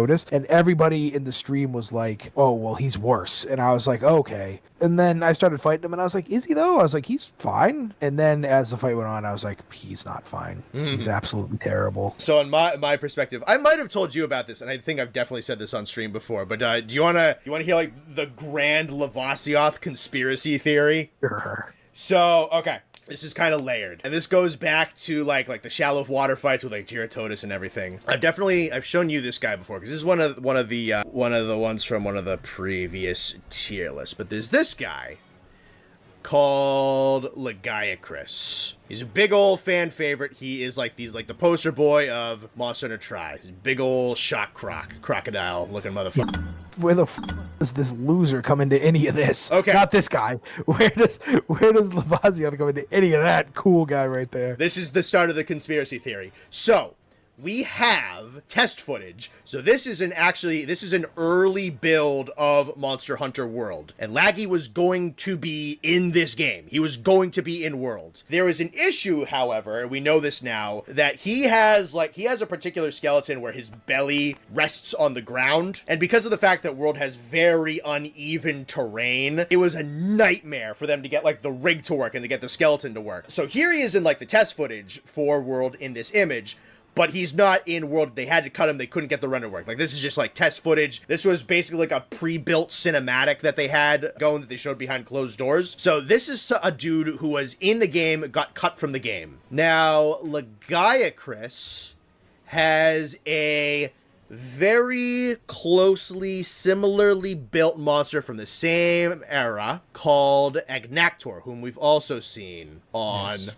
Giratotus, and everybody in the stream was like, oh, well, he's worse. And I was like, okay. And then I started fighting him, and I was like, is he though? I was like, he's fine. And then as the fight went on, I was like, he's not fine. He's absolutely terrible. So in my perspective, I might have told you about this, and I think I've definitely said this on stream before, but do you wanna hear like the grand Lavasioth conspiracy theory? Sure. So, okay. This is kind of layered, and this goes back to like the shallow water fights with like Giratotus and everything. I've shown you this guy before because this is one of the ones from one of the previous tier lists. But there's this guy called Lavasioth. He's a big old fan favorite. He is like the poster boy of Monster Hunter Tri. He's a big old shock crocodile looking motherfucker. Where the does this loser come into any of this? Okay. Not this guy. Where does Lavasioth come into any of that cool guy right there? This is the start of the conspiracy theory. So, we have test footage. So this is an early build of Monster Hunter World. And Laggy was going to be in this game. He was going to be in Worlds. There is an issue, however, and we know this now, that he has a particular skeleton where his belly rests on the ground. And because of the fact that World has very uneven terrain, it was a nightmare for them to get like the rig to work and to get the skeleton to work. So here he is in like the test footage for World in this image. But he's not in World. They had to cut him. They couldn't get the render work. Like, this is just, like, test footage. This was basically, like, a pre-built cinematic that they had going that they showed behind closed doors. So this is a dude who was in the game, got cut from the game. Now, Lavasioth has a very closely, similarly built monster from the same era called Agnactor, whom we've also seen on... Yes.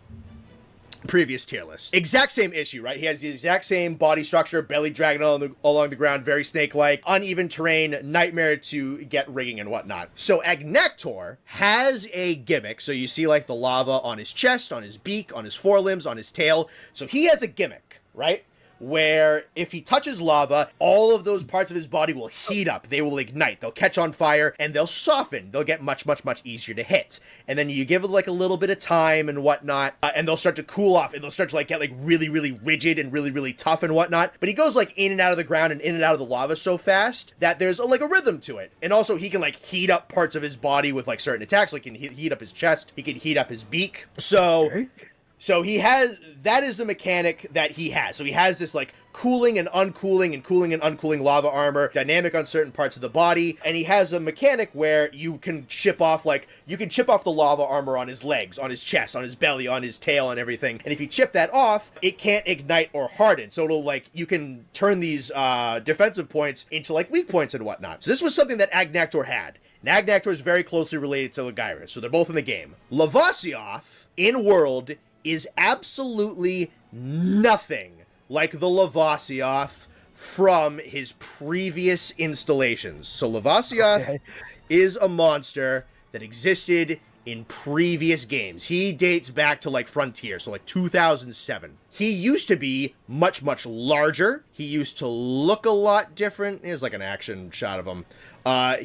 Previous tier list. Exact same issue, right? He has the exact same body structure, belly dragging along the ground, very snake-like, uneven terrain, nightmare to get rigging and whatnot. So Agnactor has a gimmick. So you see like the lava on his chest, on his beak, on his forelimbs, on his tail. So he has a gimmick, right? Where if he touches lava, all of those parts of his body will heat up. They will ignite. They'll catch on fire and they'll soften. They'll get much, much, much easier to hit. And then you give it like a little bit of time and whatnot, and they'll start to cool off and they'll start to like get like really, really rigid and really, really tough and whatnot. But he goes like in and out of the ground and in and out of the lava so fast that there's like a rhythm to it. And also he can like heat up parts of his body with like certain attacks. Like he can heat up his chest. He can heat up his beak. So he has, that is the mechanic that he has. So he has this like cooling and uncooling and cooling and uncooling lava armor, dynamic on certain parts of the body. And he has a mechanic where you can chip off the lava armor on his legs, on his chest, on his belly, on his tail and everything. And if you chip that off, it can't ignite or harden. So it'll like, you can turn these defensive points into like weak points and whatnot. So this was something that Agnactor had. And Agnactor is very closely related to Lavasioth. So they're both in the game. Lavasioth in World is absolutely nothing like the Lavasioth from his previous installations. So Lavasioth is a monster that existed in previous games. He dates back to like Frontier, so like 2007. He used to be much, much larger. He used to look a lot different. Here's like an action shot of him.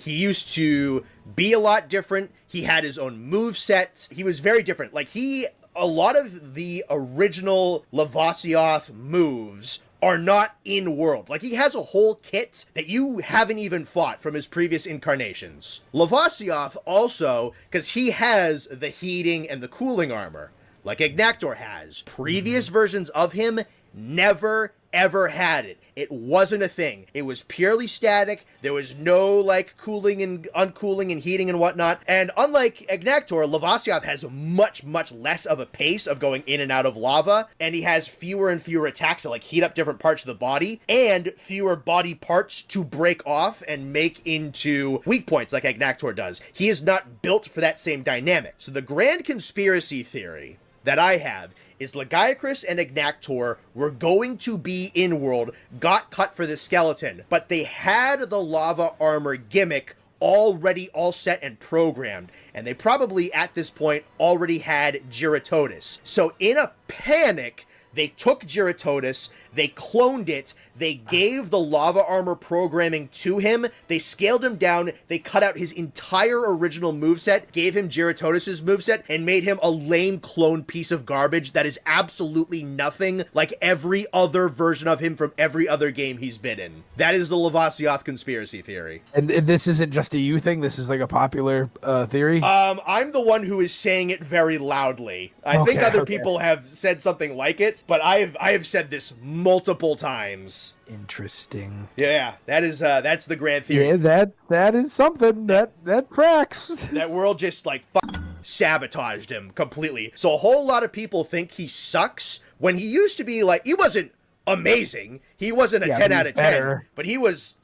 He used to be a lot different. He had his own moveset. He was very different. Like a lot of the original Lavasioth moves are not in World. Like, he has a whole kit that you haven't even fought from his previous incarnations. Lavasioth also, because he has the heating and the cooling armor, like Agnactor has. Previous versions of him never, ever had it. It wasn't a thing. It was purely static. There was no, like, cooling and uncooling and heating and whatnot. And unlike Agnactor, Lavasioth has much, much less of a pace of going in and out of lava. And he has fewer and fewer attacks that, like, heat up different parts of the body. And fewer body parts to break off and make into weak points like Agnactor does. He is not built for that same dynamic. So the grand conspiracy theory that I have is Lavasioth and Agnactor were going to be in World, got cut for the skeleton, but they had the lava armor gimmick already all set and programmed, and they probably at this point already had Giratotus. So in a panic, They took Giratodus, they cloned it, they gave the lava armor programming to him, they scaled him down, they cut out his entire original moveset, gave him Giratodus's moveset, and made him a lame clone piece of garbage that is absolutely nothing like every other version of him from every other game he's been in. That is the Lavasioth conspiracy theory. And this isn't just a you thing. This is like a popular theory. I'm the one who is saying it very loudly. I think other people have said something like it, but I have said this multiple times. Interesting. Yeah, that's the grand theory. Yeah, that is something that tracks. That world just like sabotaged him completely. So a whole lot of people think he sucks when he used to be like, he wasn't amazing. He wasn't a 10 out of 10, but he was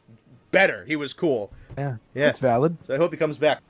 better. He was cool. Yeah, that's valid. So I hope he comes back.